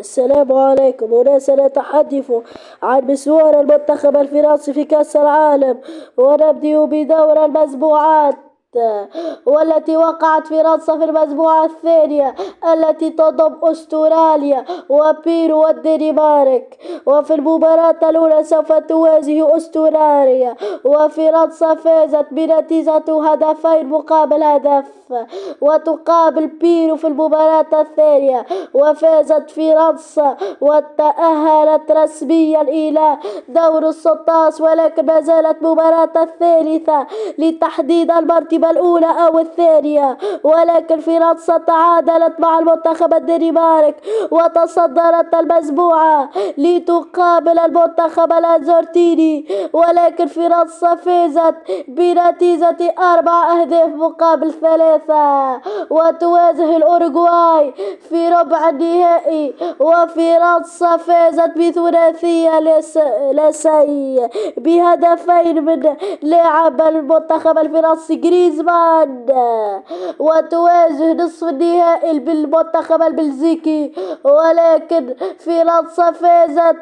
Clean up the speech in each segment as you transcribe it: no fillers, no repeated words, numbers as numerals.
السلام عليكم. هنا سنتحدث عن مشوار المنتخب الفرنسي في كأس العالم، ونبدأ بدور المجموعات، والتي وقعت فرنسا في المجموعة الثانية التي تضم أستراليا وبيرو والدنمارك. وفي المباراة الأولى سوف تواجه أستراليا، وفرنسا فازت بنتيجة هدفين مقابل هدف. وتقابل بيرو في المباراة الثانية، وفازت فرنسا وتأهلت رسميا إلى دور الستاش، ولكن ما زالت مباراة الثالثة لتحديد المرتبة الأولى أو الثانية. ولكن فرنسا تعادلت مع المنتخب الدنمارك وتصدرت المجموعة لتقابل المنتخب الأرجنتيني، ولكن فرنسا فازت بنتيجة 4 أهداف مقابل 3. وتواجه الأوروغواي في ربع النهائي، وفرنسا فازت بثلاثية لا شيء بهدفين من لاعب المنتخب الفرنسي غريزمان. وتواجه نصف النهائي بالمنتخب البلجيكي، ولكن فرنسا فازت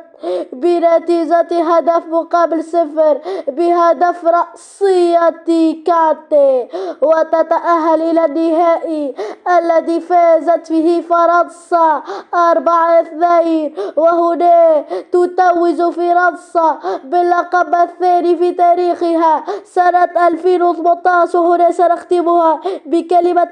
بنتيجة هدف مقابل 0 بهدف رأسية كانتي، وتتأهل إلى النهائي الذي فازت به فرنسا 4-2. وهنا تتوج فرنسا باللقب الثاني في تاريخها سنة 2018. هنا سنختمها بكلمة